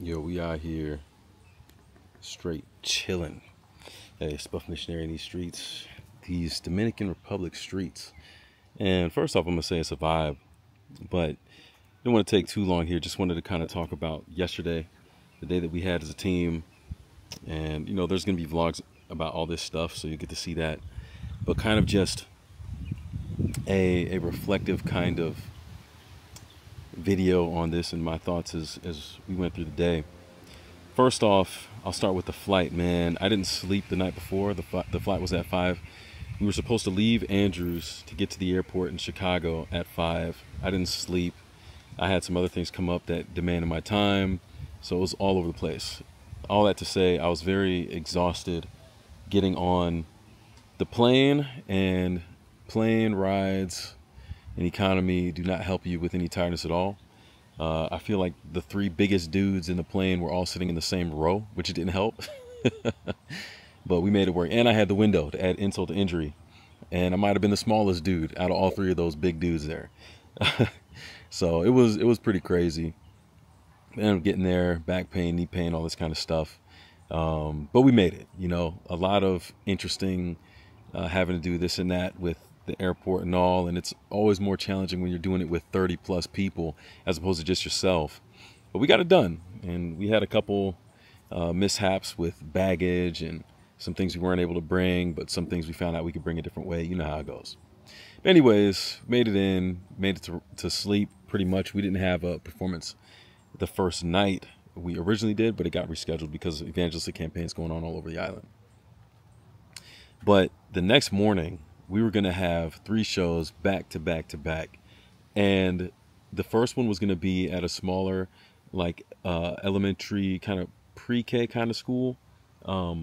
Yo, we out here straight chilling. Hey, it's Buff Missionary in these streets, these Dominican Republic streets. And first off, I'm gonna say it's a vibe, but don't want to take too long here. Just wanted to kind of talk about yesterday, the day that we had as a team, and there's gonna be vlogs about all this stuff, so you get to see that. But kind of just a reflective kind of video on this and my thoughts as we went through the day. First off, I'll start with the flight, man. I didn't sleep the night before. The flight was at 5. We were supposed to leave Andrews to get to the airport in Chicago at 5. I didn't sleep. I had some other things come up that demanded my time, so it was all over the place. All that to say, I was very exhausted getting on the plane, and plane rides and economy do not help you with any tiredness at all. I feel like the 3 biggest dudes in the plane were all sitting in the same row, which didn't help. But we made it work. And I had the window to add insult to injury. And I might have been the smallest dude out of all 3 of those big dudes there. So it was pretty crazy. And getting there, back pain, knee pain, all this kind of stuff. But we made it, a lot of interesting having to do this and that with the airport and all, and it's always more challenging when you're doing it with 30 plus people as opposed to just yourself. But we got it done, and we had a couple mishaps with baggage and some things we weren't able to bring, but some things we found out we could bring a different way. You know how it goes. But anyways, made it to sleep pretty much. We didn't have a performance the first night we originally did, but it got rescheduled because of evangelistic campaigns going on all over the island. But the next morning, we were going to have 3 shows back to back to back. And the first one was going to be at a smaller, like elementary kind of pre-K kind of school. Or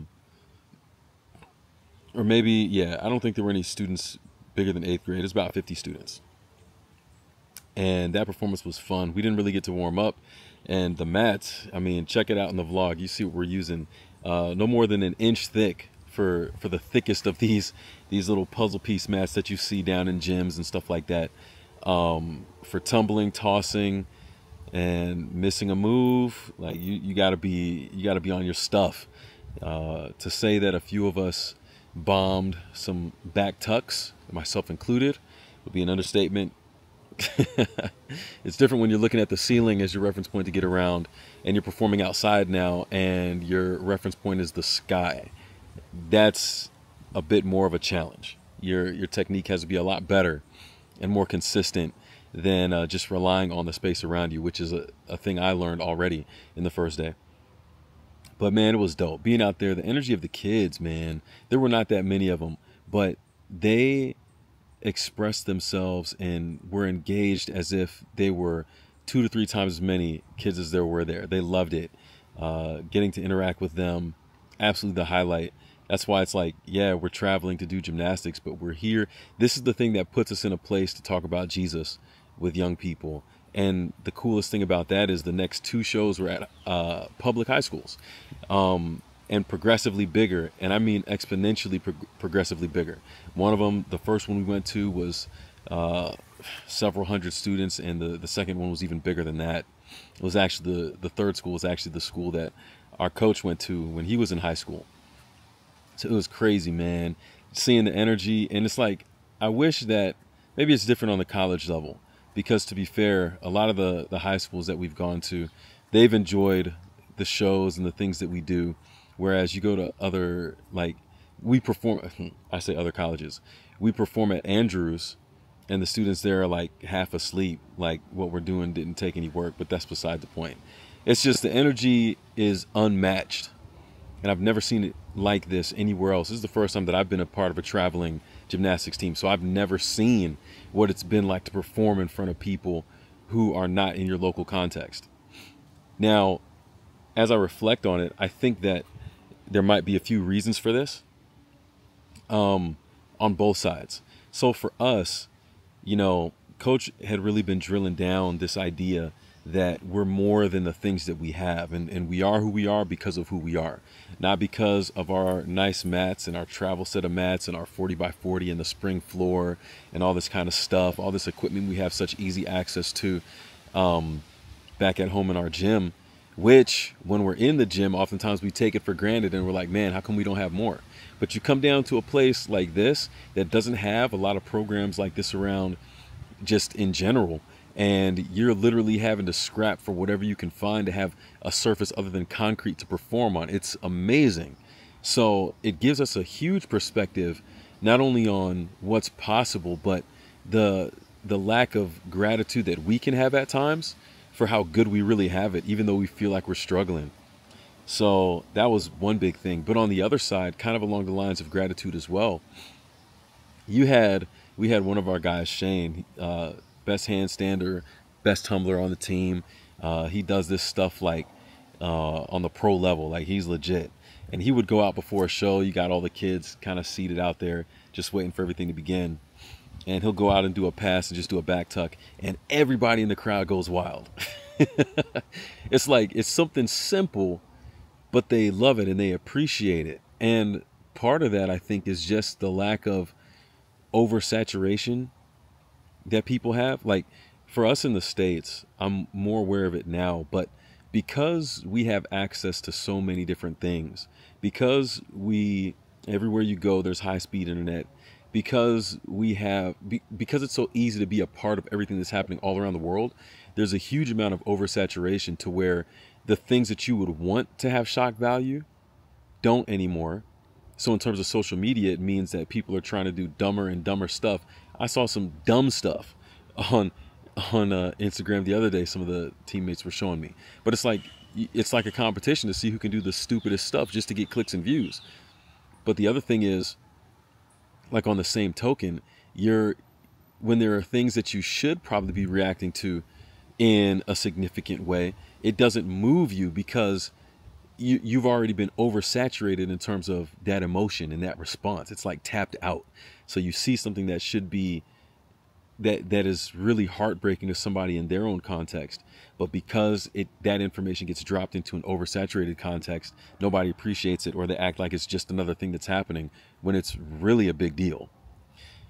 maybe, yeah, I don't think there were any students bigger than 8th grade. It's about 50 students. And that performance was fun. We didn't really get to warm up. And the mats, I mean, check it out in the vlog. You see what we're using. No more than an inch thick for the thickest of these little puzzle piece mats that you see down in gyms and stuff like that, for tumbling, tossing, and missing a move. Like you gotta be on your stuff. To say that a few of us bombed some back tucks, myself included, would be an understatement. It's different when you're looking at the ceiling as your reference point to get around, and you're performing outside now and your reference point is the sky. That's a bit more of a challenge. Your technique has to be a lot better and more consistent than just relying on the space around you, which is a thing I learned already in the first day. But man, it was dope being out there. The energy of the kids, man, there were not that many of them, but they expressed themselves and were engaged as if they were 2 to 3 times as many kids as there were there. They loved it. Getting to interact with them, absolutely the highlight. That's why it's like, yeah, we're traveling to do gymnastics, but we're here. This is the thing that puts us in a place to talk about Jesus with young people. And the coolest thing about that is the next 2 shows were at public high schools, and progressively bigger. And I mean exponentially progressively bigger. One of them, the first one we went to was several hundred students, and the second one was even bigger than that. It was actually the third school was actually the school that our coach went to when he was in high school. So it was crazy, man, seeing the energy. And it's like, I wish that maybe it's different on the college level, because to be fair, a lot of the high schools that we've gone to, they've enjoyed the shows and the things that we do. Whereas you go to other, like, we perform, I say other colleges, we perform at Andrews and the students there are like half asleep, like what we're doing didn't take any work, but that's beside the point. It's just the energy is unmatched. And I've never seen it like this anywhere else. This is the first time that I've been a part of a traveling gymnastics team. So I've never seen what it's been like to perform in front of people who are not in your local context. Now, as I reflect on it, I think that there might be a few reasons for this, on both sides. So for us, Coach had really been drilling down this idea that we're more than the things that we have, and we are who we are because of who we are, not because of our nice mats and our travel set of mats and our 40 by 40 and the spring floor and all this kind of stuff, all this equipment we have such easy access to back at home in our gym. which when we're in the gym, oftentimes we take it for granted and we're like, man, how come we don't have more? But you come down to a place like this that doesn't have a lot of programs like this around just in general, and you're literally having to scrap for whatever you can find to have a surface other than concrete to perform on. It's amazing. So it gives us a huge perspective, not only on what's possible, but the lack of gratitude that we can have at times for how good we really have it, even though we feel like we're struggling. So that was one big thing. But on the other side, kind of along the lines of gratitude as well, we had one of our guys, Shane, best handstander, best tumbler on the team. He does this stuff like on the pro level, like he's legit. And he would go out before a show. You got all the kids kind of seated out there, just waiting for everything to begin. And he'll go out and do a pass and just do a back tuck, and everybody in the crowd goes wild. It's like, it's something simple, but they love it and they appreciate it. And part of that, I think, is just the lack of oversaturation that people have. Like for us in the States, I'm more aware of it now, but because we have access to so many different things, because everywhere you go, there's high-speed internet, because because it's so easy to be a part of everything that's happening all around the world, there's a huge amount of oversaturation to where the things that you would want to have shock value don't anymore. So in terms of social media, it means that people are trying to do dumber and dumber stuff. I saw some dumb stuff on Instagram the other day. Some of the teammates were showing me, but it's like a competition to see who can do the stupidest stuff just to get clicks and views. But the other thing is, like on the same token, when there are things that you should probably be reacting to in a significant way, it doesn't move you because you've already been oversaturated in terms of that emotion and that response. It's like tapped out. So you see something that should be that is really heartbreaking to somebody in their own context, but because that information gets dropped into an oversaturated context, nobody appreciates it, or they act like it's just another thing that's happening when it's really a big deal.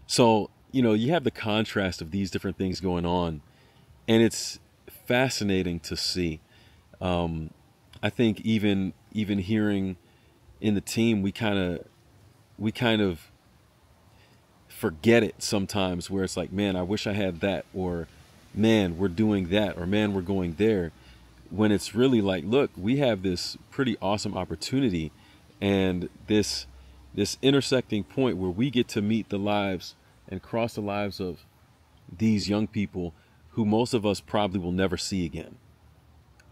So, you have the contrast of these different things going on, and it's fascinating to see. I think even hearing in the team, we kind of forget it sometimes, where it's like, man, I wish I had that, or man, we're doing that, or man, we're going there, when it's really like, look, we have this pretty awesome opportunity and this intersecting point where we get to meet the lives and cross the lives of these young people who most of us probably will never see again.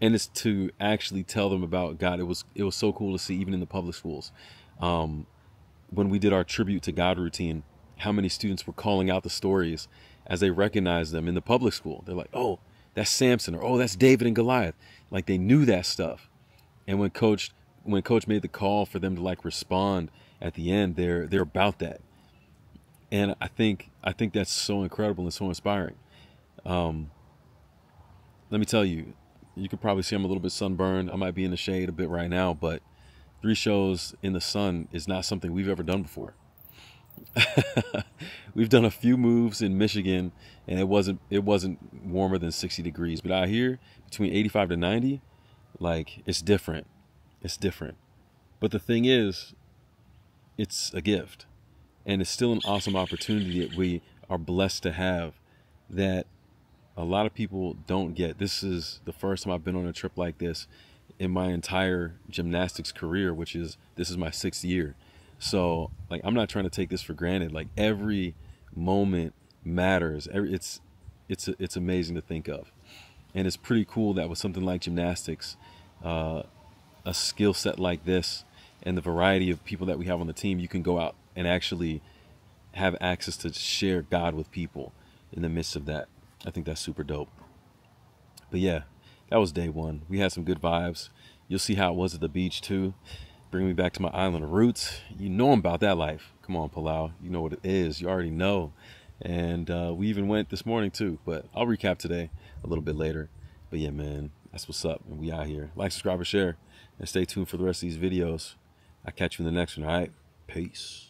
And it's to actually tell them about God. It was so cool to see, even in the public schools, when we did our tribute to God routine, how many students were calling out the stories as they recognized them in the public school. They're like, oh, that's Samson, or oh, that's David and Goliath. Like they knew that stuff. And when coach made the call for them to like respond at the end, they're about that. And I think that's so incredible and so inspiring. Let me tell you, you could probably see I'm a little bit sunburned. I might be in the shade a bit right now, but 3 shows in the sun is not something we've ever done before. We've done a few moves in Michigan, and it wasn't warmer than 60 degrees. But out here, between 85 to 90, like, it's different. It's different. But the thing is, it's a gift. And it's still an awesome opportunity that we are blessed to have, that a lot of people don't get. This is the first time I've been on a trip like this in my entire gymnastics career, this is my 6th year. So like, I'm not trying to take this for granted. Like every moment matters. It's amazing to think of. And it's pretty cool that with something like gymnastics, a skill set like this, and the variety of people that we have on the team, you can go out and actually have access to share God with people in the midst of that. I think that's super dope. But yeah, that was day 1. We had some good vibes. You'll see how it was at the beach too. Bring me back to my island roots. You know I'm about that life. Come on, Palau. You know what it is. You already know. And we even went this morning too. But I'll recap today a little bit later. But yeah, man, that's what's up. And we out here. Like, subscribe, and share. And stay tuned for the rest of these videos. I'll catch you in the next one, all right? Peace.